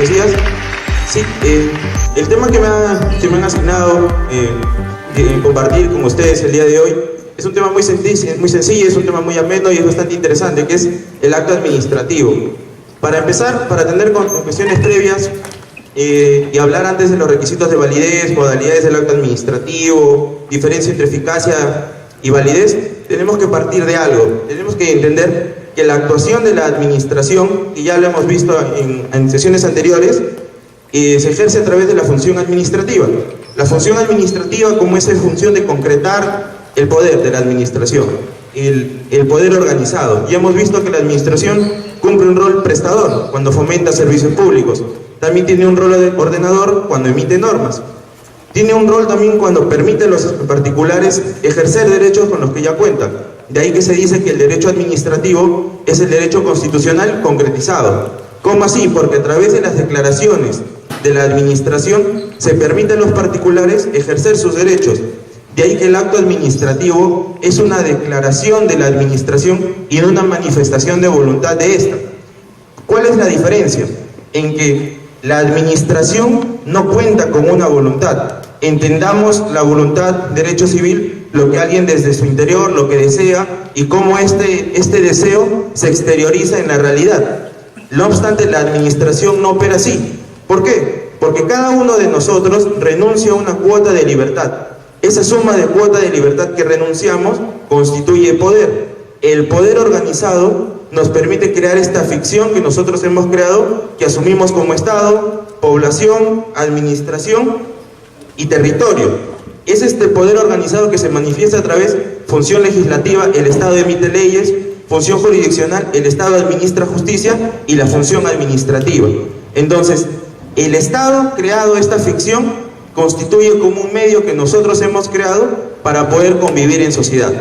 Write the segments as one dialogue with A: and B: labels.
A: decías. Sí, el tema que me han asignado compartir con ustedes el día de hoy es un tema muy sencillo, es un tema muy ameno y es bastante interesante, que es el acto administrativo. Para empezar, para tener cuestiones previas y hablar antes de los requisitos de validez, modalidades del acto administrativo, diferencia entre eficacia y validez, tenemos que partir de algo. Tenemos que entender que la actuación de la administración, y ya lo hemos visto en sesiones anteriores, se ejerce a través de la función administrativa. La función administrativa como esa función de concretar el poder de la administración, el poder organizado. Ya hemos visto que la administración cumple un rol prestador cuando fomenta servicios públicos. También tiene un rol de ordenador cuando emite normas. Tiene un rol también cuando permite a los particulares ejercer derechos con los que ya cuentan. De ahí que se dice que el derecho administrativo es el derecho constitucional concretizado. ¿Cómo así? Porque a través de las declaraciones de la administración se permite a los particulares ejercer sus derechos. De ahí que el acto administrativo es una declaración de la administración y no una manifestación de voluntad de esta. ¿Cuál es la diferencia? En que la administración no cuenta con una voluntad. Entendamos la voluntad, derecho civil, lo que alguien desde su interior, lo que desea y cómo este deseo se exterioriza en la realidad. No obstante, la administración no opera así. ¿Por qué? Porque cada uno de nosotros renuncia a una cuota de libertad. Esa suma de cuota de libertad que renunciamos constituye poder. El poder organizado nos permite crear esta ficción que nosotros hemos creado, que asumimos como Estado, población, administración y territorio. Es este poder organizado que se manifiesta a través de función legislativa, el Estado emite leyes, función jurisdiccional, el Estado administra justicia y la función administrativa. Entonces, el Estado, creado esta ficción, constituye como un medio que nosotros hemos creado para poder convivir en sociedad.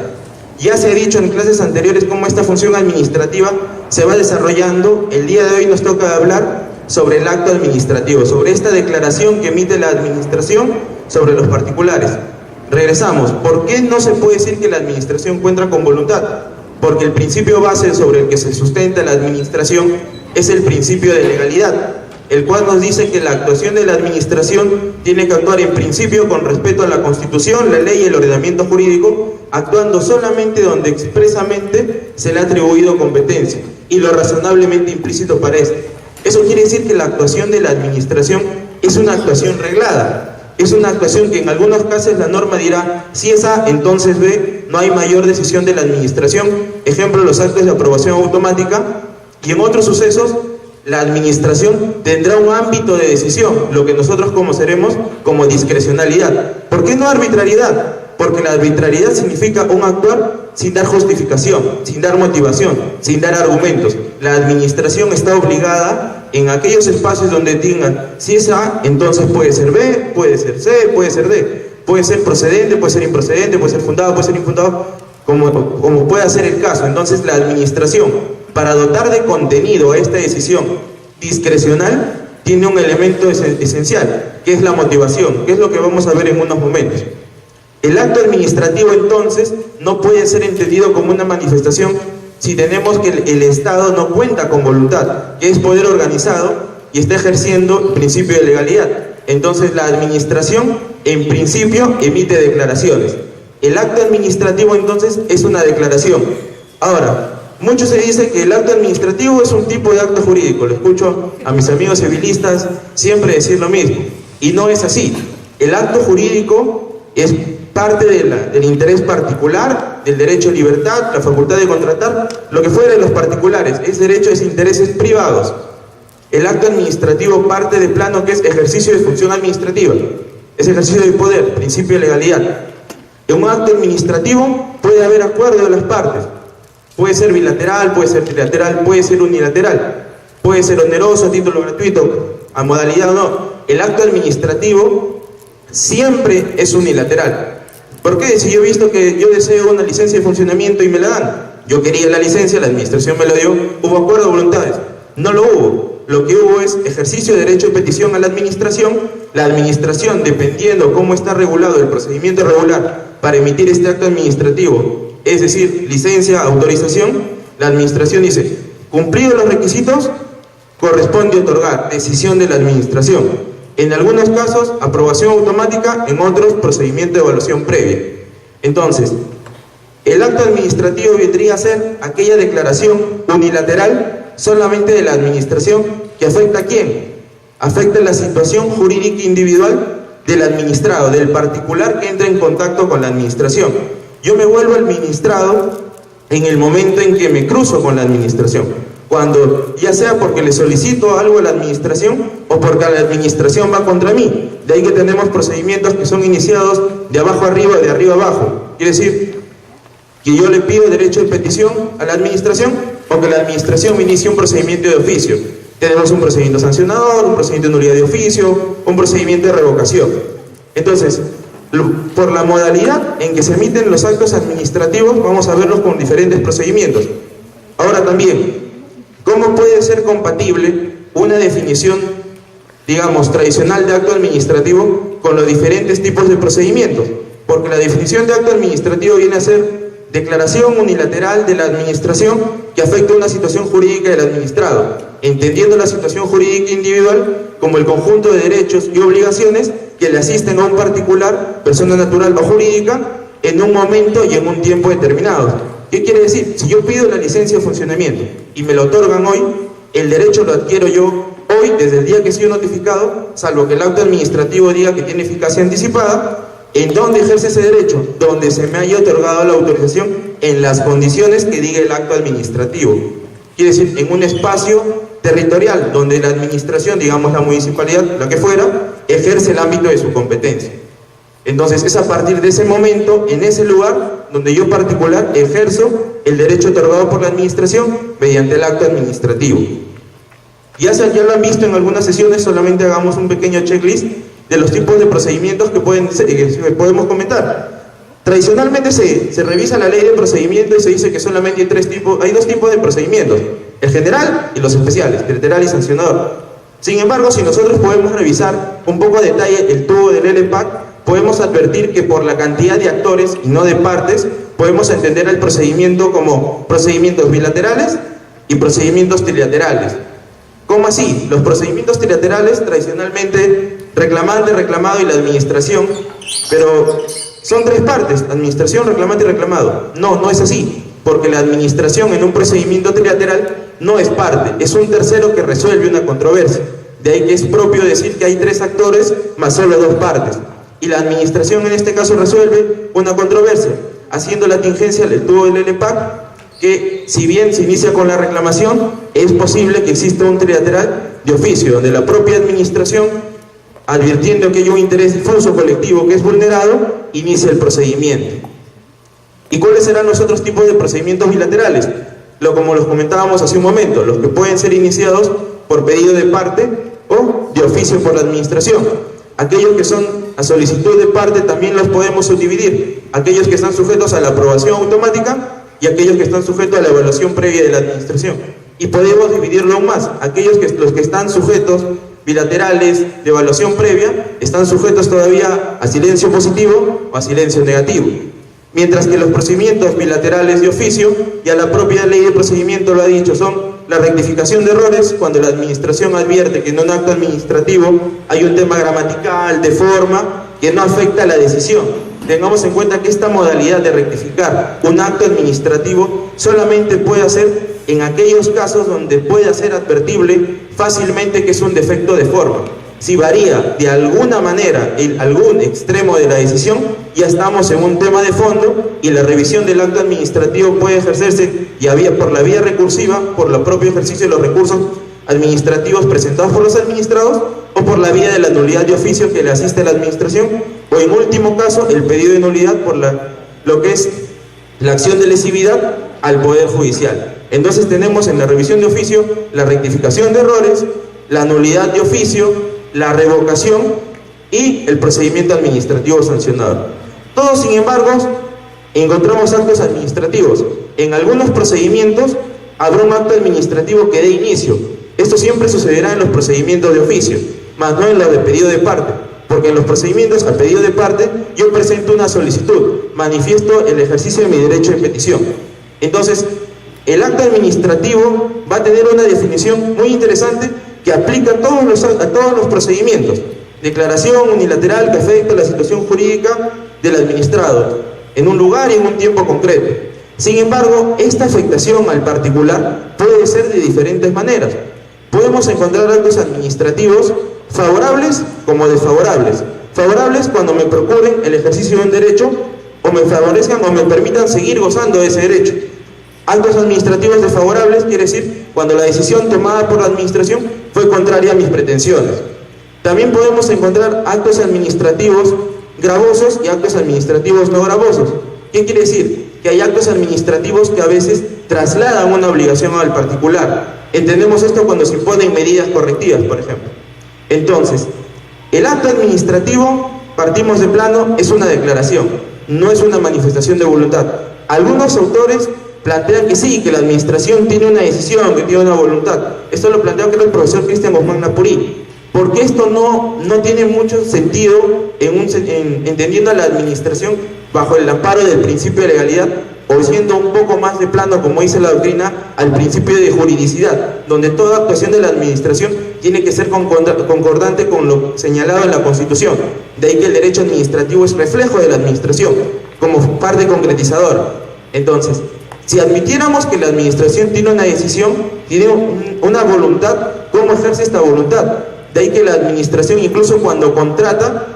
A: Ya se ha dicho en clases anteriores cómo esta función administrativa se va desarrollando. El día de hoy nos toca hablar sobre el acto administrativo, sobre esta declaración que emite la administración sobre los particulares. Regresamos. ¿Por qué no se puede decir que la administración cuenta con voluntad? Porque el principio base sobre el que se sustenta la administración es el principio de legalidad, el cual nos dice que la actuación de la administración tiene que actuar en principio con respeto a la Constitución, la ley y el ordenamiento jurídico, actuando solamente donde expresamente se le ha atribuido competencia y lo razonablemente implícito para esto. Eso quiere decir que la actuación de la administración es una actuación reglada. Es una actuación que en algunos casos la norma dirá, si es A, entonces B, no hay mayor decisión de la administración. Ejemplo, los actos de aprobación automática. Y en otros sucesos, la administración tendrá un ámbito de decisión, lo que nosotros conoceremos como discrecionalidad. ¿Por qué no arbitrariedad? Porque la arbitrariedad significa un actuar sin dar justificación, sin dar motivación, sin dar argumentos. La administración está obligada en aquellos espacios donde tengan, si es A, entonces puede ser B, puede ser C, puede ser D, puede ser procedente, puede ser improcedente, puede ser fundado, puede ser infundado, como pueda ser el caso. Entonces la administración, para dotar de contenido a esta decisión discrecional, tiene un elemento esencial, que es la motivación, que es lo que vamos a ver en unos momentos. El acto administrativo, entonces, no puede ser entendido como una manifestación si tenemos que el Estado no cuenta con voluntad, que es poder organizado y está ejerciendo el principio de legalidad. Entonces, la administración, en principio, emite declaraciones. El acto administrativo, entonces, es una declaración. Ahora, mucho se dice que el acto administrativo es un tipo de acto jurídico. Lo escucho a mis amigos civilistas siempre decir lo mismo. Y no es así. El acto jurídico es parte del interés particular, del derecho a libertad, la facultad de contratar, lo que fuera de los particulares, es derecho a intereses privados. El acto administrativo parte de plano que es ejercicio de función administrativa, es ejercicio de poder, principio de legalidad. En un acto administrativo puede haber acuerdo de las partes, puede ser bilateral, puede ser trilateral, puede ser unilateral, puede ser oneroso, a título gratuito, a modalidad o no. El acto administrativo siempre es unilateral. ¿Por qué? Si yo he visto que yo deseo una licencia de funcionamiento y me la dan, yo quería la licencia, la administración me la dio, hubo acuerdo de voluntades, no lo hubo. Lo que hubo es ejercicio de derecho de petición a la administración, dependiendo cómo está regulado el procedimiento regular para emitir este acto administrativo, es decir, licencia, autorización, la administración dice, cumplidos los requisitos, corresponde otorgar decisión de la administración. En algunos casos, aprobación automática, en otros, procedimiento de evaluación previa. Entonces, el acto administrativo vendría a ser aquella declaración unilateral solamente de la administración que afecta ¿a quién? Afecta la situación jurídica individual del administrado, del particular que entra en contacto con la administración. Yo me vuelvo administrado en el momento en que me cruzo con la administración, cuando ya sea porque le solicito algo a la administración o porque la administración va contra mí. De ahí que tenemos procedimientos que son iniciados de abajo arriba, de arriba abajo. Quiere decir que yo le pido derecho de petición a la administración o que la administración me inicie un procedimiento de oficio. Tenemos un procedimiento sancionador, un procedimiento de nulidad de oficio, un procedimiento de revocación. Entonces, por la modalidad en que se emiten los actos administrativos, vamos a verlos con diferentes procedimientos. Ahora también, ¿cómo puede ser compatible una definición, digamos, tradicional de acto administrativo con los diferentes tipos de procedimientos? Porque la definición de acto administrativo viene a ser declaración unilateral de la administración que afecta una situación jurídica del administrado, entendiendo la situación jurídica individual como el conjunto de derechos y obligaciones que le asisten a un particular, persona natural o jurídica, en un momento y en un tiempo determinados. ¿Qué quiere decir? Si yo pido la licencia de funcionamiento y me lo otorgan hoy, el derecho lo adquiero yo hoy, desde el día que he sido notificado, salvo que el acto administrativo diga que tiene eficacia anticipada. ¿En dónde ejerce ese derecho? Donde se me haya otorgado la autorización en las condiciones que diga el acto administrativo. Quiere decir, en un espacio territorial donde la administración, digamos la municipalidad, la que fuera, ejerce el ámbito de su competencia. Entonces es a partir de ese momento, en ese lugar, donde yo particular ejerzo el derecho otorgado por la administración mediante el acto administrativo. Ya lo han visto en algunas sesiones, solamente hagamos un pequeño checklist de los tipos de procedimientos que podemos comentar. Tradicionalmente se revisa la ley de procedimiento y se dice que solamente hay dos tipos de procedimientos: el general y los especiales, literal y sancionador. Sin embargo, si nosotros podemos revisar un poco a detalle el tubo del LPAC, podemos advertir que por la cantidad de actores y no de partes, podemos entender el procedimiento como procedimientos bilaterales y procedimientos trilaterales. ¿Cómo así? Los procedimientos trilaterales, tradicionalmente, reclamante, reclamado y la administración, pero son tres partes: administración, reclamante y reclamado. No es así, porque la administración en un procedimiento trilateral no es parte, es un tercero que resuelve una controversia. De ahí que es propio decir que hay tres actores más solo dos partes, y la administración en este caso resuelve una controversia, haciendo la tingencia del tubo del LPAC, que si bien se inicia con la reclamación, es posible que exista un trilateral de oficio, donde la propia administración, advirtiendo que hay un interés difuso colectivo que es vulnerado, inicia el procedimiento. ¿Y cuáles serán los otros tipos de procedimientos bilaterales? Como los comentábamos hace un momento, los que pueden ser iniciados por pedido de parte o de oficio por la administración. Aquellos que son a solicitud de parte también los podemos subdividir: aquellos que están sujetos a la aprobación automática y aquellos que están sujetos a la evaluación previa de la administración. Y podemos dividirlo aún más: los que están sujetos bilaterales de evaluación previa están sujetos todavía a silencio positivo o a silencio negativo. Mientras que los procedimientos bilaterales de oficio, ya la propia ley de procedimiento lo ha dicho, son la rectificación de errores cuando la administración advierte que en un acto administrativo hay un tema gramatical, de forma, que no afecta a la decisión. Tengamos en cuenta que esta modalidad de rectificar un acto administrativo solamente puede hacer en aquellos casos donde pueda ser advertible fácilmente que es un defecto de forma. Si varía de alguna manera algún extremo de la decisión, ya estamos en un tema de fondo y la revisión del acto administrativo puede ejercerse por la vía recursiva, por el propio ejercicio de los recursos administrativos presentados por los administrados, o por la vía de la nulidad de oficio que le asiste a la administración, o en último caso el pedido de nulidad por lo que es la acción de lesividad al Poder Judicial. Entonces tenemos en la revisión de oficio la rectificación de errores, la nulidad de oficio, la revocación y el procedimiento administrativo sancionador. Todos, sin embargo, encontramos actos administrativos. En algunos procedimientos habrá un acto administrativo que dé inicio. Esto siempre sucederá en los procedimientos de oficio, más no en los de pedido de parte, porque en los procedimientos a pedido de parte yo presento una solicitud, manifiesto el ejercicio de mi derecho de petición. Entonces, El acto administrativo va a tener una definición muy interesante que aplica a todos los procedimientos. Declaración unilateral que afecta la situación jurídica del administrado en un lugar y en un tiempo concreto. Sin embargo, esta afectación al particular puede ser de diferentes maneras. Podemos encontrar actos administrativos favorables como desfavorables. Favorables cuando me procuren el ejercicio de un derecho o me favorezcan o me permitan seguir gozando de ese derecho. Actos administrativos desfavorables quiere decir cuando la decisión tomada por la administración fue contraria a mis pretensiones. También podemos encontrar actos administrativos gravosos y actos administrativos no gravosos. ¿Qué quiere decir? Que hay actos administrativos que a veces trasladan una obligación al particular. Entendemos esto cuando se imponen medidas correctivas, por ejemplo. Entonces, el acto administrativo, partimos de plano, es una declaración, no es una manifestación de voluntad. Algunos autores plantean que sí, que la administración tiene una decisión, que tiene una voluntad. Esto lo planteó creo el profesor Cristian Guzmán Napurí, porque esto no tiene mucho sentido entendiendo a la administración bajo el amparo del principio de legalidad, o siendo un poco más de plano, como dice la doctrina, al principio de juridicidad, donde toda actuación de la administración tiene que ser concordante con lo señalado en la Constitución. De ahí que el derecho administrativo es reflejo de la administración, como parte concretizadora. Entonces, si admitiéramos que la administración tiene una decisión, tiene una voluntad, ¿cómo ejerce esta voluntad? De ahí que la administración, incluso cuando contrata,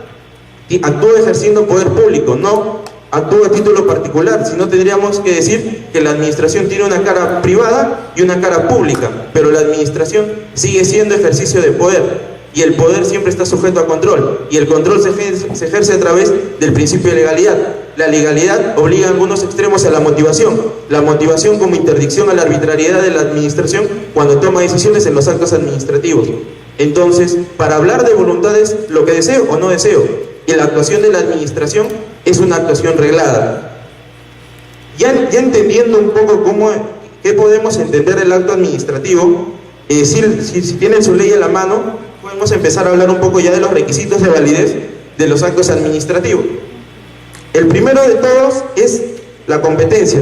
A: actúa ejerciendo poder público, no actúa a título particular, sino tendríamos que decir que la administración tiene una cara privada y una cara pública, pero la administración sigue siendo ejercicio de poder, y el poder siempre está sujeto a control, y el control se ejerce a través del principio de legalidad. La legalidad obliga a algunos extremos a la motivación como interdicción a la arbitrariedad de la administración cuando toma decisiones en los actos administrativos. Entonces, para hablar de voluntades, lo que deseo o no deseo, y la actuación de la administración es una actuación reglada. Ya entendiendo un poco qué podemos entender del acto administrativo, si tienen su ley a la mano, podemos empezar a hablar un poco ya de los requisitos de validez de los actos administrativos. El primero de todos es la competencia.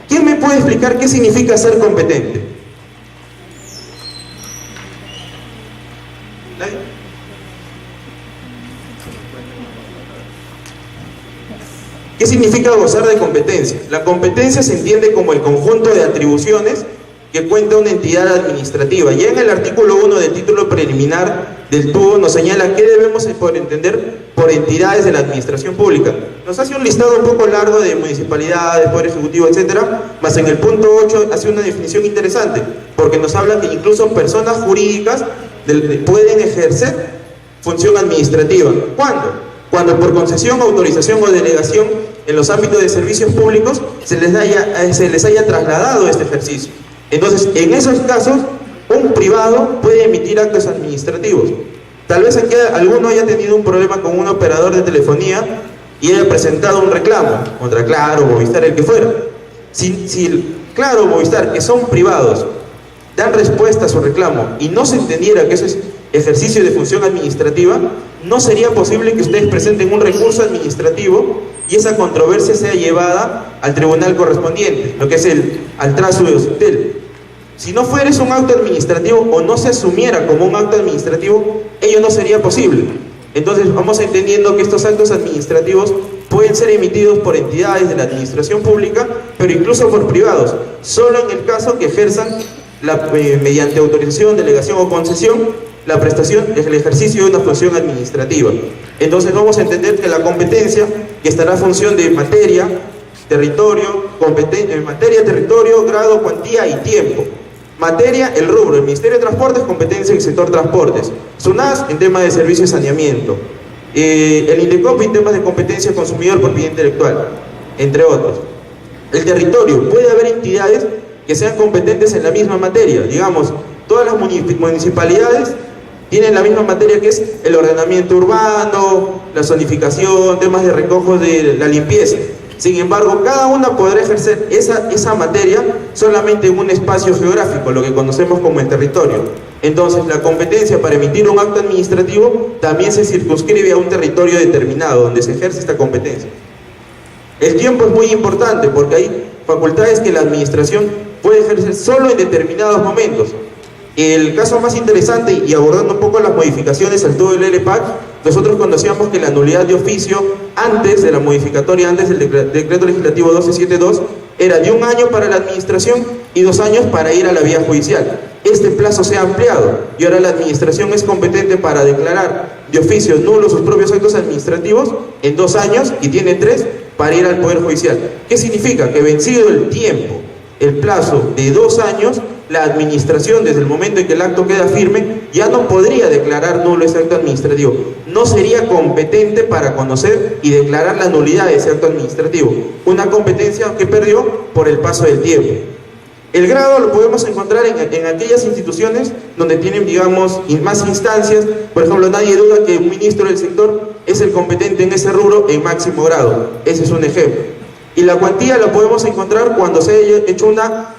A: ¿Quién me puede explicar qué significa ser competente? ¿Nadie? ¿Qué significa gozar de competencia? La competencia se entiende como el conjunto de atribuciones que cuenta una entidad administrativa. Ya en el artículo 1 del título preliminar del TUO nos señala qué debemos entender por entidades de la administración pública. Nos hace un listado un poco largo de municipalidades, poder ejecutivo, etcétera, más en el punto 8 hace una definición interesante, porque nos habla que incluso personas jurídicas pueden ejercer función administrativa. ¿Cuándo? Cuando por concesión, autorización o delegación en los ámbitos de servicios públicos se les haya trasladado este ejercicio. Entonces, en esos casos, un privado puede emitir actos administrativos. Tal vez aquí alguno haya tenido un problema con un operador de telefonía y haya presentado un reclamo contra Claro, Movistar, el que fuera. Si Claro, Movistar, que son privados, dan respuesta a su reclamo y no se entendiera que eso es ejercicio de función administrativa, no sería posible que ustedes presenten un recurso administrativo y esa controversia sea llevada al tribunal correspondiente, lo que es al trazo de Occitel. Si no fuera un acto administrativo o no se asumiera como un acto administrativo, ello no sería posible. Entonces vamos entendiendo que estos actos administrativos pueden ser emitidos por entidades de la administración pública, pero incluso por privados, solo en el caso que ejerzan mediante autorización, delegación o concesión la prestación es el ejercicio de una función administrativa. Entonces vamos a entender que la competencia, que estará en función de materia, territorio, grado, cuantía y tiempo. Materia, el rubro, el Ministerio de Transportes, competencia en el sector transportes. SUNAS en temas de servicio y saneamiento. El INDECOP en temas de competencia consumidor por propiedad intelectual, entre otros. El territorio, puede haber entidades que sean competentes en la misma materia. Digamos, todas las municipalidades tienen la misma materia que es el ordenamiento urbano, la zonificación, temas de recojo de la limpieza. Sin embargo, cada una podrá ejercer esa materia solamente en un espacio geográfico, lo que conocemos como el territorio. Entonces, la competencia para emitir un acto administrativo también se circunscribe a un territorio determinado, donde se ejerce esta competencia. El tiempo es muy importante, porque hay facultades que la administración puede ejercer solo en determinados momentos. El caso más interesante, y abordando un poco las modificaciones al todo el LPAC, nosotros conocíamos que la nulidad de oficio antes de la modificatoria, antes del decreto legislativo 1272, era de 1 año para la administración y 2 años para ir a la vía judicial. Este plazo se ha ampliado y ahora la administración es competente para declarar de oficio nulos sus propios actos administrativos en 2 años y tiene 3 para ir al Poder Judicial. ¿Qué significa? Que vencido el tiempo, el plazo de 2 años, la administración, desde el momento en que el acto queda firme, ya no podría declarar nulo ese acto administrativo. No sería competente para conocer y declarar la nulidad de ese acto administrativo. Una competencia que perdió por el paso del tiempo. El grado lo podemos encontrar en aquellas instituciones donde tienen, digamos, más instancias. Por ejemplo, nadie duda que un ministro del sector es el competente en ese rubro en máximo grado. Ese es un ejemplo. Y la cuantía la podemos encontrar cuando se haya hecho una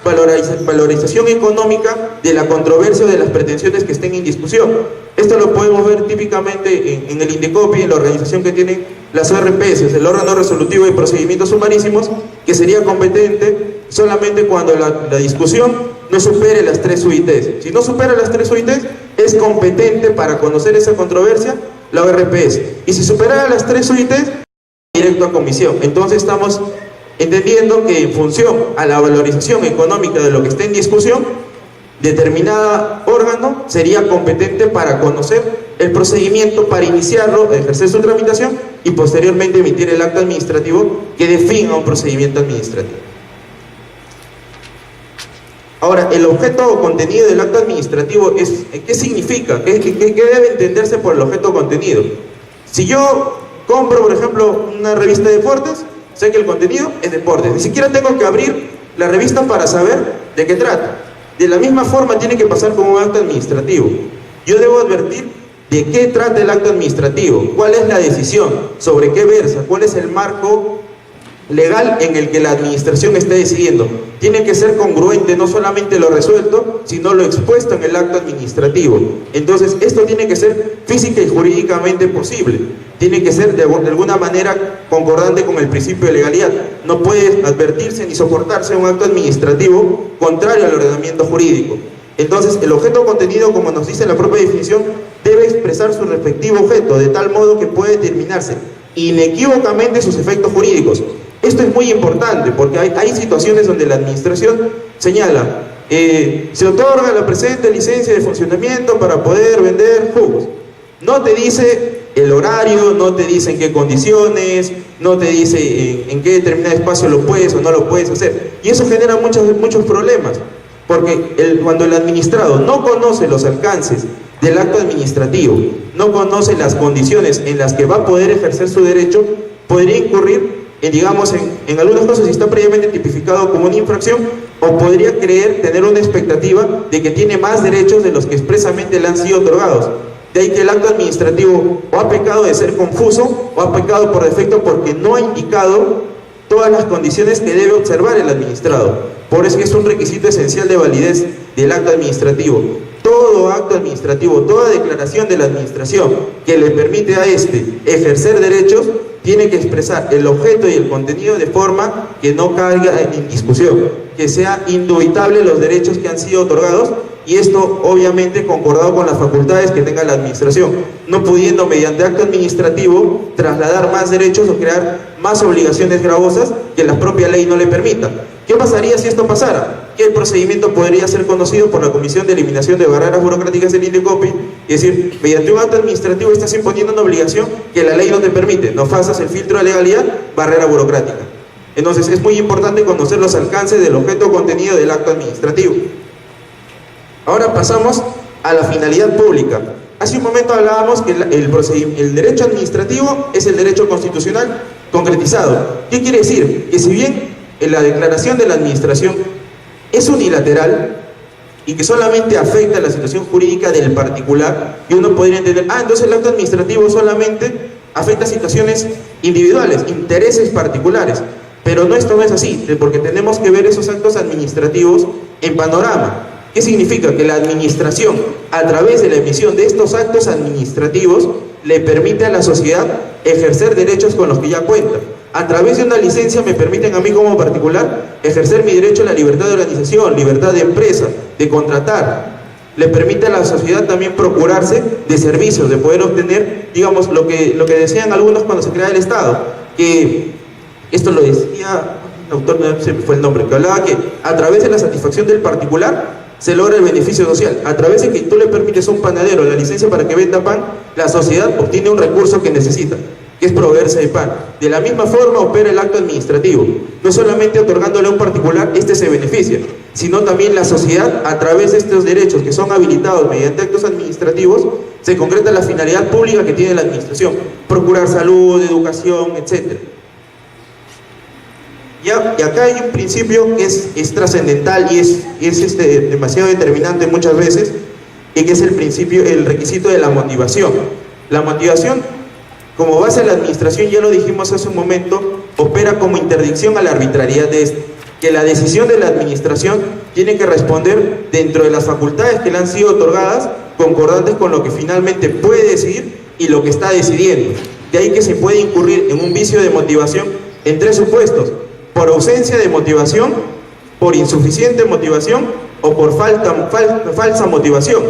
A: valorización económica de la controversia o de las pretensiones que estén en discusión. Esto lo podemos ver típicamente en el INDECOPI, en la organización que tienen las ORPs, el órgano resolutivo de procedimientos sumarísimos, que sería competente solamente cuando la discusión no supere las 3 UITs. Si no supera las 3 UITs, es competente para conocer esa controversia la ORPs. Y si superara las 3 UITs, directo a comisión. Entonces estamos entendiendo que en función a la valorización económica de lo que esté en discusión, determinado órgano sería competente para conocer el procedimiento, para iniciarlo, ejercer su tramitación y posteriormente emitir el acto administrativo que dé fin a un procedimiento administrativo. Ahora, el objeto o contenido del acto administrativo es, ¿qué significa? ¿Qué debe entenderse por el objeto o contenido? Si yo compro, por ejemplo, una revista de deportes, sé que el contenido es deportes. Ni siquiera tengo que abrir la revista para saber de qué trata. De la misma forma tiene que pasar con un acto administrativo. Yo debo advertir de qué trata el acto administrativo, cuál es la decisión, sobre qué versa, cuál es el marco legal en el que la administración esté decidiendo. Tiene que ser congruente no solamente lo resuelto, sino lo expuesto en el acto administrativo. Entonces, esto tiene que ser física y jurídicamente posible. Tiene que ser de alguna manera concordante con el principio de legalidad. No puede advertirse ni soportarse un acto administrativo contrario al ordenamiento jurídico. Entonces, el objeto o contenido, como nos dice la propia definición, debe expresar su respectivo objeto, de tal modo que puede determinarse inequívocamente sus efectos jurídicos. Esto es muy importante porque hay situaciones donde la administración señala se otorga la presente licencia de funcionamiento para poder vender jugos. No te dice el horario, no te dice en qué condiciones, no te dice en qué determinado espacio lo puedes o no lo puedes hacer. Y eso genera muchos problemas, porque cuando el administrado no conoce los alcances del acto administrativo, no conoce las condiciones en las que va a poder ejercer su derecho, podría incurrir en algunos casos, si está previamente tipificado como una infracción, o podría tener una expectativa de que tiene más derechos de los que expresamente le han sido otorgados. De ahí que el acto administrativo o ha pecado de ser confuso o ha pecado por defecto porque no ha indicado todas las condiciones que debe observar el administrado. Por eso es un requisito esencial de validez del acto administrativo. Todo acto administrativo, toda declaración de la administración que le permite a ejercer derechos, tiene que expresar el objeto y el contenido de forma que no caiga en discusión, que sea indubitable los derechos que han sido otorgados, y esto obviamente concordado con las facultades que tenga la administración, no pudiendo mediante acto administrativo trasladar más derechos o crear más obligaciones gravosas que la propia ley no le permita. ¿Qué pasaría si esto pasara? Que el procedimiento podría ser conocido por la Comisión de Eliminación de Barreras Burocráticas del INDECOPI, y decir, mediante un acto administrativo estás imponiendo una obligación que la ley no te permite, no pasas el filtro de legalidad, barrera burocrática. Entonces es muy importante conocer los alcances del objeto o contenido del acto administrativo. Ahora pasamos a la finalidad pública. Hace un momento hablábamos que el derecho administrativo es el derecho constitucional concretizado. ¿Qué quiere decir? Que si bien en la declaración de la administración es unilateral y que solamente afecta a la situación jurídica del particular, y uno podría entender, entonces el acto administrativo solamente afecta a situaciones individuales, intereses particulares. Pero esto no es así, porque tenemos que ver esos actos administrativos en panorama. ¿Qué significa? Que la administración, a través de la emisión de estos actos administrativos, le permite a la sociedad ejercer derechos con los que ya cuenta. A través de una licencia me permiten a mí como particular ejercer mi derecho a la libertad de organización, libertad de empresa, de contratar. Le permite a la sociedad también procurarse de servicios, de poder obtener, digamos, lo que decían algunos cuando se crea el Estado, que esto lo decía, el autor no se me fue el nombre, que hablaba que a través de la satisfacción del particular se logra el beneficio social. A través de que tú le permites a un panadero la licencia para que venda pan, la sociedad obtiene un recurso que necesita, que es proveerse de pan. De la misma forma opera el acto administrativo, no solamente otorgándole a un particular se beneficia, sino también la sociedad, a través de estos derechos que son habilitados mediante actos administrativos, se concreta la finalidad pública que tiene la administración: procurar salud, educación, etc. Y acá hay un principio que es trascendental y es demasiado determinante muchas veces, y que es el requisito de la motivación. La motivación, como base de la administración, ya lo dijimos hace un momento, opera como interdicción a la arbitrariedad de que la decisión de la administración tiene que responder dentro de las facultades que le han sido otorgadas, concordantes con lo que finalmente puede decidir y lo que está decidiendo. De ahí que se puede incurrir en un vicio de motivación en tres supuestos: por ausencia de motivación, por insuficiente motivación o por falsa motivación.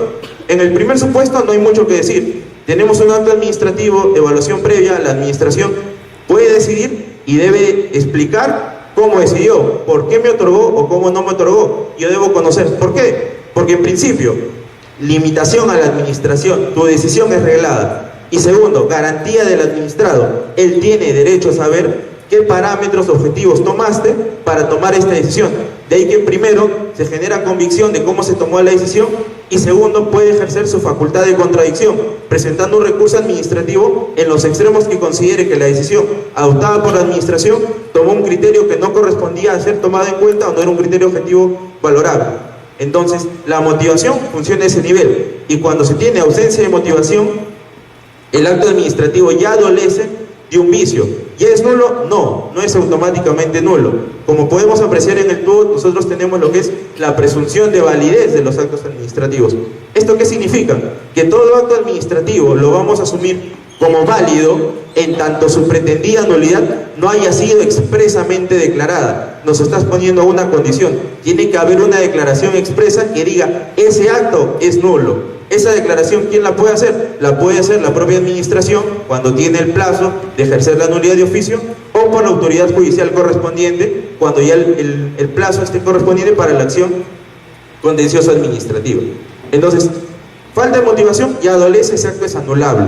A: En el primer supuesto no hay mucho que decir. Tenemos un acto administrativo, evaluación previa, la administración puede decidir y debe explicar cómo decidió, por qué me otorgó o cómo no me otorgó. Yo debo conocer. ¿Por qué? Porque en principio, limitación a la administración, tu decisión es reglada. Y segundo, garantía del administrado. Él tiene derecho a saber qué parámetros objetivos tomaste para tomar esta decisión. De ahí que primero se genera convicción de cómo se tomó la decisión, y segundo, puede ejercer su facultad de contradicción, presentando un recurso administrativo en los extremos que considere que la decisión adoptada por la administración tomó un criterio que no correspondía a ser tomado en cuenta o no era un criterio objetivo valorable. Entonces, la motivación funciona a ese nivel, y cuando se tiene ausencia de motivación, el acto administrativo ya adolece de un vicio. ¿Ya es nulo? No, no es automáticamente nulo. Como podemos apreciar en el TUT, nosotros tenemos lo que es la presunción de validez de los actos administrativos. ¿Esto qué significa? Que todo acto administrativo lo vamos a asumir como válido en tanto su pretendida nulidad no haya sido expresamente declarada. Nos estás poniendo una condición: tiene que haber una declaración expresa que diga ese acto es nulo. Esa declaración, ¿quién la puede hacer? La puede hacer la propia administración cuando tiene el plazo de ejercer la nulidad de oficio, o por la autoridad judicial correspondiente cuando ya el plazo esté correspondiente para la acción contenciosa administrativa. Entonces, falta de motivación, ya adolece, ese acto es anulable.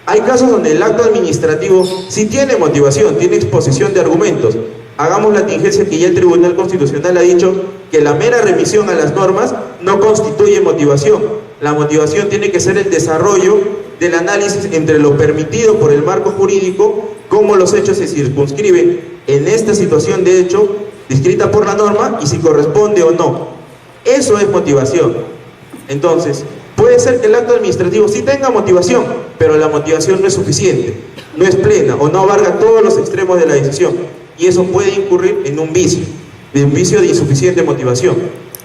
A: Hay casos donde el acto administrativo sí tiene motivación, tiene exposición de argumentos. Hagamos la tingencia que ya el Tribunal Constitucional ha dicho que la mera remisión a las normas no constituye motivación. La motivación tiene que ser el desarrollo del análisis entre lo permitido por el marco jurídico, cómo los hechos se circunscriben en esta situación de hecho descrita por la norma y si corresponde o no. Eso es motivación. Entonces, puede ser que el acto administrativo sí tenga motivación, pero la motivación no es suficiente, no es plena o no abarca todos los extremos de la decisión, y eso puede incurrir en un vicio de insuficiente motivación.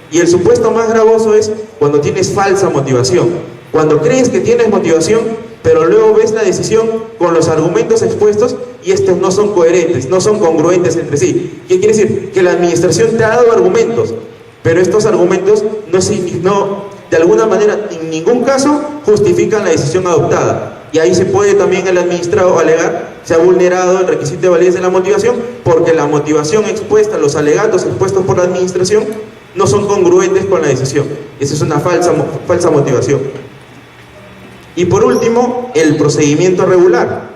A: Y el supuesto más gravoso es cuando tienes falsa motivación, cuando crees que tienes motivación, pero luego ves la decisión con los argumentos expuestos y estos no son coherentes, no son congruentes entre sí. ¿Qué quiere decir? Que la administración te ha dado argumentos, pero estos argumentos no de alguna manera, en ningún caso, justifican la decisión adoptada. Y ahí se puede también el administrado alegar: se ha vulnerado el requisito de validez de la motivación, porque la motivación expuesta, los alegatos expuestos por la administración, no son congruentes con la decisión. Esa es una falsa motivación. Y por último, el procedimiento regular.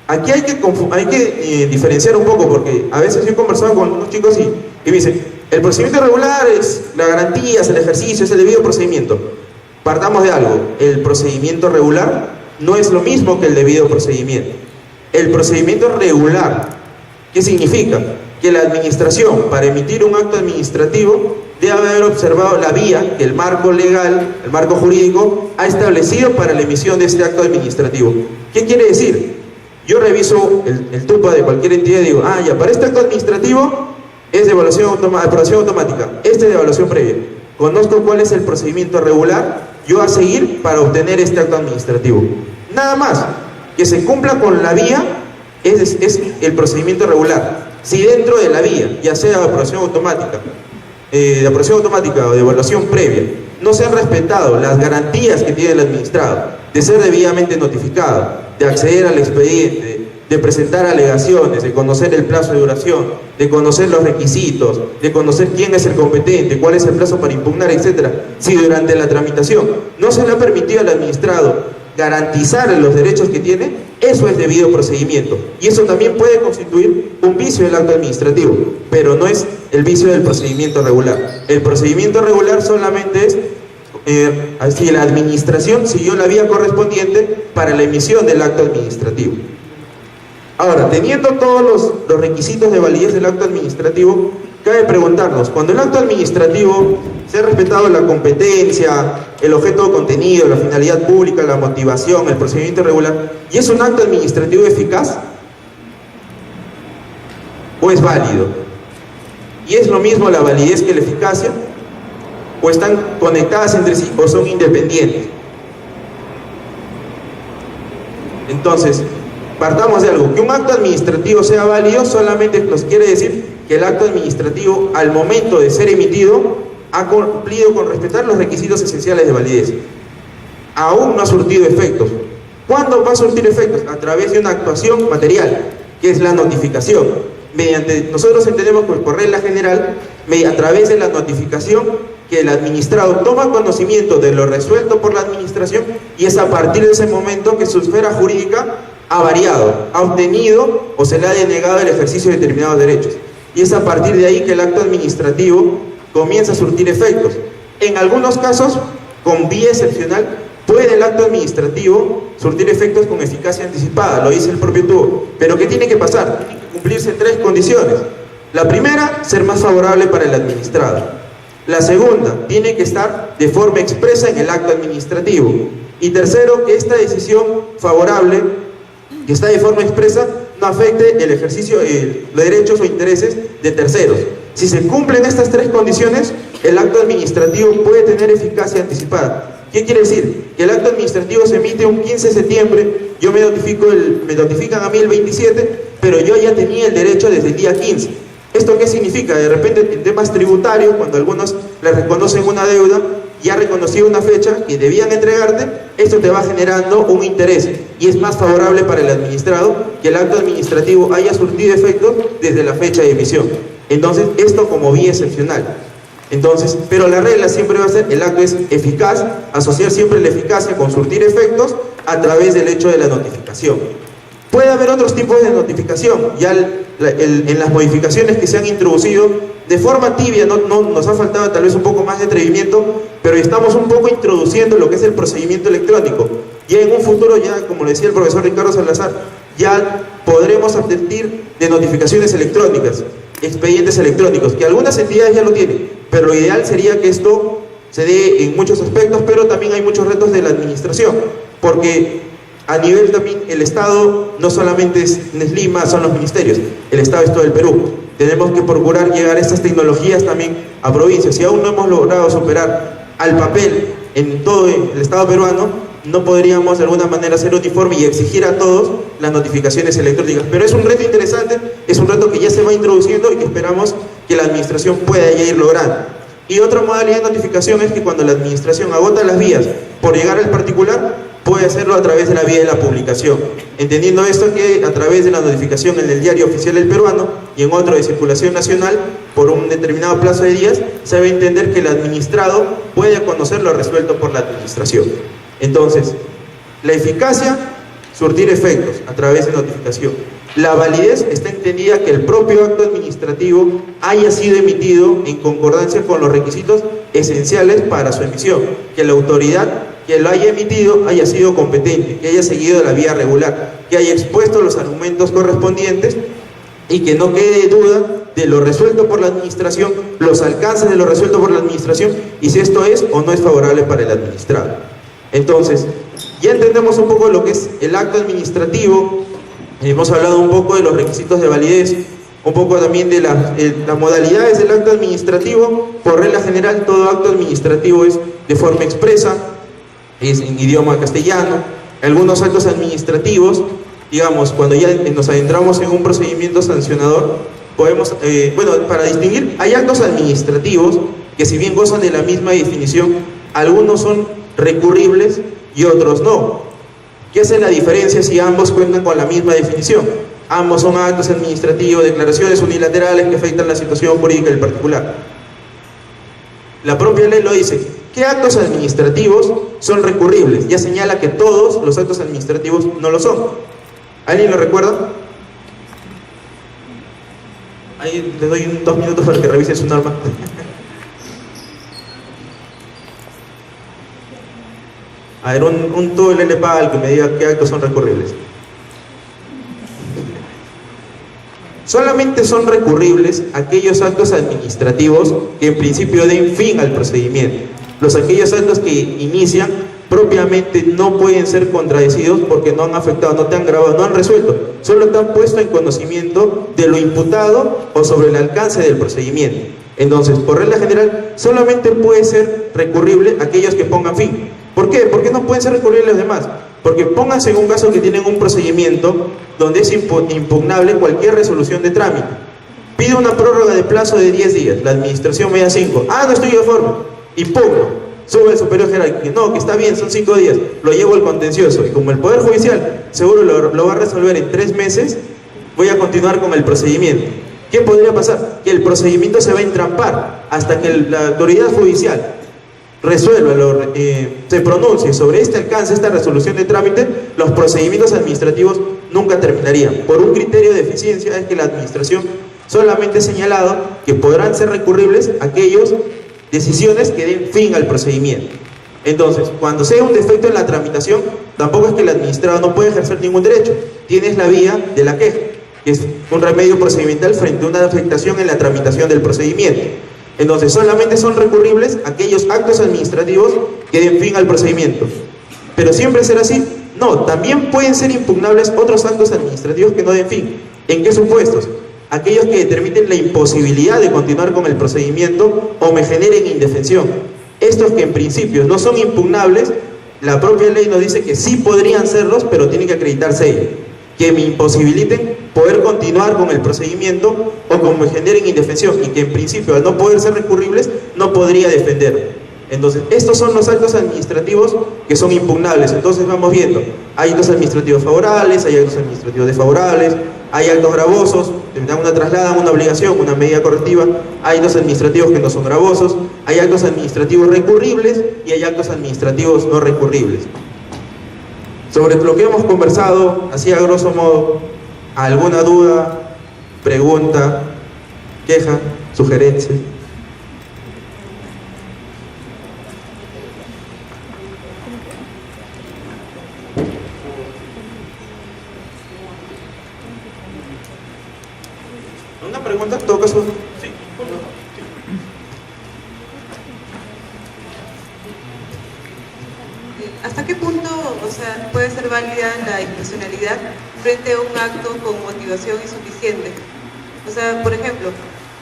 A: Aquí hay que diferenciar un poco, porque a veces yo he conversado con unos chicos y me dicen: el procedimiento regular es la garantía, es el ejercicio, es el debido procedimiento. Partamos de algo: el procedimiento regular no es lo mismo que el debido procedimiento. El procedimiento regular, ¿qué significa? Que la administración, para emitir un acto administrativo, debe haber observado la vía que el marco legal, el marco jurídico, ha establecido para la emisión de este acto administrativo. ¿Qué quiere decir? Yo reviso el TUPA de cualquier entidad y digo: ya, para este acto administrativo es de aprobación automática, este es de evaluación previa. Conozco cuál es el procedimiento regular yo a seguir para obtener este acto administrativo. Nada más, que se cumpla con la vía es el procedimiento regular. Si dentro de la vía, ya sea de aprobación automática o de evaluación previa, no se han respetado las garantías que tiene el administrado de ser debidamente notificado, de acceder al expediente, de presentar alegaciones, de conocer el plazo de duración, de conocer los requisitos, de conocer quién es el competente, cuál es el plazo para impugnar, etc. Si durante la tramitación no se le ha permitido al administrado garantizar los derechos que tiene, eso es debido procedimiento. Y eso también puede constituir un vicio del acto administrativo, pero no es el vicio del procedimiento regular. El procedimiento regular solamente es si la administración siguió la vía correspondiente para la emisión del acto administrativo. Ahora, teniendo todos los requisitos de validez del acto administrativo, cabe preguntarnos, cuando el acto administrativo se ha respetado la competencia, el objeto de contenido, la finalidad pública, la motivación, el procedimiento regular, ¿y es un acto administrativo eficaz? ¿O es válido? ¿Y es lo mismo la validez que la eficacia? ¿O están conectadas entre sí o son independientes? Entonces, partamos de algo, que un acto administrativo sea válido solamente nos quiere decir que el acto administrativo al momento de ser emitido ha cumplido con respetar los requisitos esenciales de validez. Aún no ha surtido efectos. ¿Cuándo va a surtir efectos? A través de una actuación material, que es la notificación. Nosotros entendemos por regla general, a través de la notificación, que el administrado toma conocimiento de lo resuelto por la administración y es a partir de ese momento que su esfera jurídica ha variado, ha obtenido o se le ha denegado el ejercicio de determinados derechos. Y es a partir de ahí que el acto administrativo comienza a surtir efectos. En algunos casos, con vía excepcional, puede el acto administrativo surtir efectos con eficacia anticipada, lo dice el propio TUO. Pero ¿qué tiene que pasar? Tienen que cumplirse tres condiciones. La primera, ser más favorable para el administrado. La segunda, tiene que estar de forma expresa en el acto administrativo. Y tercero, que esta decisión favorable, que está de forma expresa, no afecte el ejercicio de derechos o intereses de terceros. Si se cumplen estas tres condiciones, el acto administrativo puede tener eficacia anticipada. ¿Qué quiere decir? Que el acto administrativo se emite un 15 de septiembre, me notifican a mí el 27, pero yo ya tenía el derecho desde el día 15. ¿Esto qué significa? De repente en temas tributarios, cuando algunos le reconocen una deuda, ya reconocido una fecha que debían entregarte, esto te va generando un interés y es más favorable para el administrado que el acto administrativo haya surtido efecto desde la fecha de emisión. Entonces, esto como vía excepcional. Entonces, pero la regla siempre va a ser, el acto es eficaz, asociar siempre la eficacia con surtir efectos a través del hecho de la notificación. Puede haber otros tipos de notificación, ya en las modificaciones que se han introducido de forma tibia, no nos ha faltado tal vez un poco más de atrevimiento, pero estamos un poco introduciendo lo que es el procedimiento electrónico. Ya en un futuro, ya como le decía el profesor Ricardo Salazar, ya podremos advertir de notificaciones electrónicas, expedientes electrónicos, que algunas entidades ya lo tienen, pero lo ideal sería que esto se dé en muchos aspectos, pero también hay muchos retos de la administración, porque a nivel también el Estado no solamente es Lima, son los ministerios, el Estado es todo el Perú. Tenemos que procurar llegar estas tecnologías también a provincias. Si aún no hemos logrado superar al papel en todo el Estado peruano, no podríamos de alguna manera ser uniforme y exigir a todos las notificaciones electrónicas. Pero es un reto interesante, es un reto que ya se va introduciendo y que esperamos que la administración pueda ya ir logrando. Y otra modalidad de notificación es que cuando la administración agota las vías por llegar al particular, puede hacerlo a través de la vía de la publicación. Entendiendo esto que a través de la notificación en el Diario Oficial del Peruano y en otro de circulación nacional, por un determinado plazo de días, se debe entender que el administrado puede conocer lo resuelto por la administración. Entonces, la eficacia, surtir efectos a través de notificación. La validez está entendida que el propio acto administrativo haya sido emitido en concordancia con los requisitos esenciales para su emisión, que la autoridad que lo haya emitido haya sido competente, que haya seguido la vía regular, que haya expuesto los argumentos correspondientes y que no quede duda de lo resuelto por la administración, los alcances de lo resuelto por la administración y si esto es o no es favorable para el administrado. Entonces, ya entendemos un poco lo que es el acto administrativo, hemos hablado un poco de los requisitos de validez, un poco también de las modalidades del acto administrativo. Por regla general, todo acto administrativo es de forma expresa, es en idioma castellano. Algunos actos administrativos digamos, cuando ya nos adentramos en un procedimiento sancionador, podemos, bueno, para distinguir, hay actos administrativos que si bien gozan de la misma definición, algunos son recurribles y otros no. ¿Qué hace la diferencia si ambos cuentan con la misma definición? Ambos son actos administrativos, declaraciones unilaterales que afectan la situación jurídica del particular. La propia ley lo dice. ¿Qué actos administrativos son recurribles? Ya señala que todos los actos administrativos no lo son. ¿Alguien lo recuerda? Ahí les doy 2 minutos para que revisen su norma. A ver, un todo el LPAL que me diga qué actos son recurribles. Solamente son recurribles aquellos actos administrativos que en principio den fin al procedimiento. Aquellos actos que inician propiamente no pueden ser contradecidos porque no han afectado, no te han grabado, no han resuelto, solo te han puesto en conocimiento de lo imputado o sobre el alcance del procedimiento. Entonces, por regla general, solamente puede ser recurrible aquellos que pongan fin. ¿Por qué? ¿Por qué no pueden ser recurribles los demás? Porque pónganse en un caso que tienen un procedimiento donde es impugnable cualquier resolución de trámite. Pide una prórroga de plazo de 10 días, la administración me da 5. Ah, no estoy de forma. Impugno. Sube el superior jerárquico. No, que está bien, son 5 días. Lo llevo al contencioso. Y como el Poder Judicial seguro lo va a resolver en 3 meses, voy a continuar con el procedimiento. ¿Qué podría pasar? Que el procedimiento se va a entrampar hasta que la autoridad judicial resuelva, se pronuncie sobre este alcance, esta resolución de trámite. Los procedimientos administrativos nunca terminarían. Por un criterio de eficiencia es que la administración solamente ha señalado que podrán ser recurribles aquellas decisiones que den fin al procedimiento. Entonces, cuando sea un defecto en la tramitación, tampoco es que el administrado no puede ejercer ningún derecho. Tienes la vía de la queja, que es un remedio procedimental frente a una afectación en la tramitación del procedimiento. Entonces, solamente son recurribles aquellos actos administrativos que den fin al procedimiento. ¿Pero siempre será así? No, también pueden ser impugnables otros actos administrativos que no den fin. ¿En qué supuestos? Aquellos que determinen la imposibilidad de continuar con el procedimiento o me generen indefensión. Estos que en principio no son impugnables, la propia ley nos dice que sí podrían serlos, pero tienen que acreditarse ellos. Que me imposibiliten poder continuar con el procedimiento o que me generen indefensión y que en principio al no poder ser recurribles no podría defender. Entonces, estos son los actos administrativos que son impugnables. Entonces vamos viendo, hay actos administrativos favorables, hay actos administrativos desfavorables, hay actos gravosos, trasladan una obligación, una medida correctiva, hay actos administrativos que no son gravosos, hay actos administrativos recurribles y hay actos administrativos no recurribles. Sobre lo que hemos conversado, así a grosso modo, ¿alguna duda, pregunta, queja, sugerencia? ¿Una pregunta en todo caso? Sí.
B: ¿Hasta qué punto, puede ser válida la discrecionalidad frente a un acto con motivación insuficiente? Por ejemplo,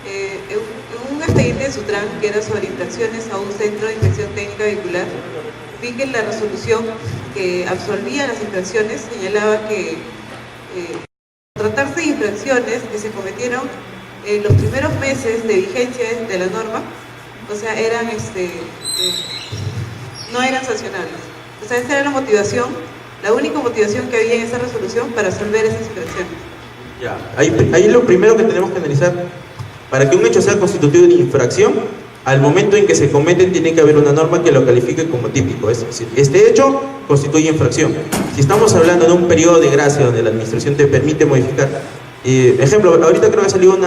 B: en un expediente de Sutran que era sobre infracciones a un centro de inspección técnica vehicular, vi que la resolución que absolvía las infracciones señalaba que tratarse de infracciones que se cometieron en los primeros meses de vigencia de la norma, eran no eran sancionables. Esa era la motivación, la única motivación que había en esa resolución para absolver esas infracciones.
A: Ya, ahí lo primero que tenemos que analizar, para que un hecho sea constitutivo de infracción, al momento en que se cometen tiene que haber una norma que lo califique como típico. Es decir, este hecho constituye infracción. Si estamos hablando de un periodo de gracia donde la administración te permite modificar, ejemplo, ahorita creo que salió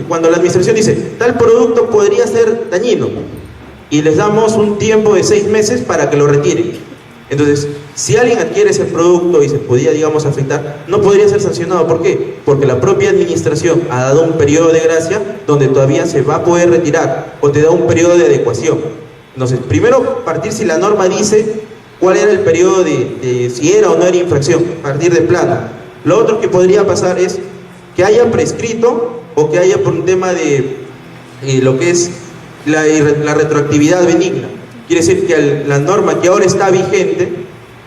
A: cuando la administración dice, tal producto podría ser dañino, y les damos un tiempo de 6 meses para que lo retiren. Entonces, si alguien adquiere ese producto y se podía, digamos, afectar, no podría ser sancionado. ¿Por qué? Porque la propia administración ha dado un periodo de gracia donde todavía se va a poder retirar, o te da un periodo de adecuación. Entonces, primero partir si la norma dice cuál era el periodo de si era o no era infracción, partir de plano. Lo otro que podría pasar es que haya prescrito o que haya por un tema de lo que es la retroactividad benigna. Quiere decir que la norma que ahora está vigente,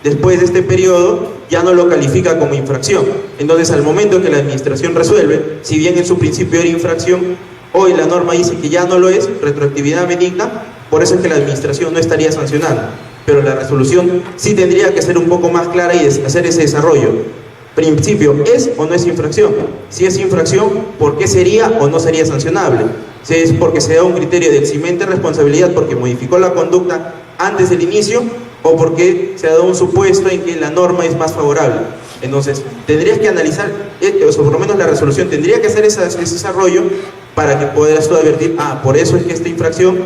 A: después de este periodo, ya no lo califica como infracción. Entonces, al momento que la administración resuelve, si bien en su principio era infracción, hoy la norma dice que ya no lo es, retroactividad benigna, por eso es que la administración no estaría sancionando. Pero la resolución sí tendría que ser un poco más clara y hacer ese desarrollo. Principio, ¿es o no es infracción? Si es infracción, ¿por qué sería o no sería sancionable? Si es porque se da un criterio de eximente responsabilidad porque modificó la conducta antes del inicio, o porque se ha dado un supuesto en que la norma es más favorable. Entonces, tendrías que analizar, o por lo menos la resolución tendría que hacer ese desarrollo para que puedas tú advertir, por eso es que esta infracción,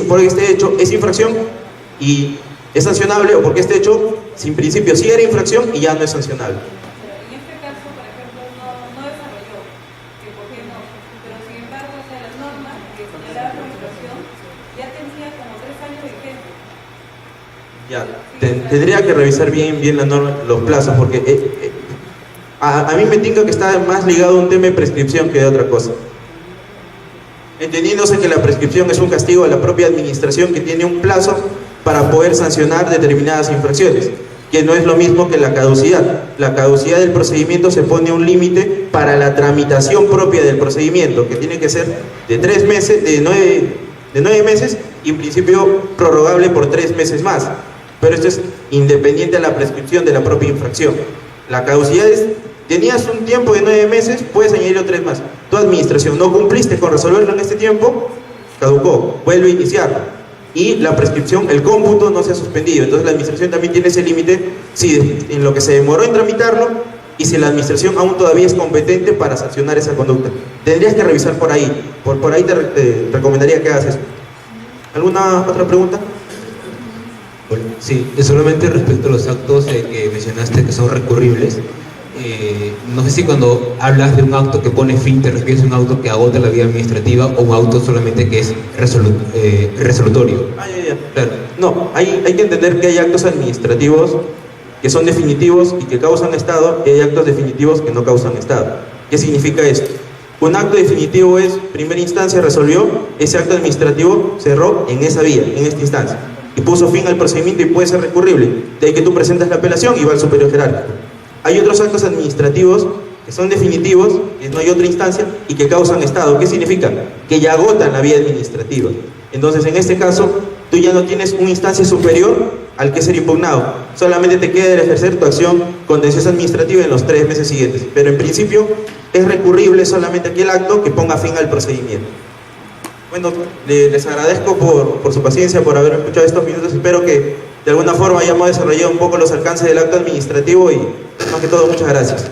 A: porque este hecho es infracción y es sancionable, o porque este hecho, sin principio, sí era infracción y ya no es sancionable.
C: En este caso, por ejemplo, no desarrolló, que por qué no, pero sin embargo, o sea, las normas que generaban la infracción ya tenía como 3 años vigentes.
A: Ya, tendría que revisar bien la norma, los plazos, porque a mí me tinca que está más ligado a un tema de prescripción que de otra cosa. Entendiéndose que la prescripción es un castigo a la propia administración que tiene un plazo para poder sancionar determinadas infracciones, que no es lo mismo que la caducidad. La caducidad del procedimiento se pone un límite para la tramitación propia del procedimiento, que tiene que ser de 3 meses, de 9 meses, y en principio prorrogable por 3 meses más. Pero esto es independiente de la prescripción de la propia infracción. La caducidad es, tenías un tiempo de 9 meses, puedes añadirlo 3 más. Tu administración no cumpliste con resolverlo en este tiempo, caducó, vuelve a iniciarlo. Y la prescripción, el cómputo no se ha suspendido. Entonces la administración también tiene ese límite, si en lo que se demoró en tramitarlo y si la administración aún todavía es competente para sancionar esa conducta. Tendrías que revisar por ahí. Por ahí te recomendaría que hagas eso. ¿Alguna otra pregunta?
D: Sí, solamente respecto a los actos que mencionaste que son recurribles, no sé si cuando hablas de un acto que pone fin te refieres a un auto que agota la vía administrativa o un auto solamente que es resolutorio.
A: Ya. Claro. No, hay que entender que hay actos administrativos que son definitivos y que causan estado, y hay actos definitivos que no causan estado. ¿Qué significa esto? Un acto definitivo es, primera instancia resolvió, ese acto administrativo cerró en esa vía, en esta instancia, y puso fin al procedimiento y puede ser recurrible. De ahí que tú presentas la apelación y va al superior jerárquico. Hay otros actos administrativos que son definitivos, que no hay otra instancia, y que causan estado. ¿Qué significa? Que ya agotan la vía administrativa. Entonces, en este caso, tú ya no tienes una instancia superior al que ser impugnado. Solamente te queda el ejercer tu acción contenciosa administrativa en los 3 meses siguientes. Pero en principio, es recurrible solamente aquel acto que ponga fin al procedimiento. Bueno, les agradezco por su paciencia, por haber escuchado estos minutos. Espero que de alguna forma hayamos desarrollado un poco los alcances del acto administrativo y, más que todo, muchas gracias.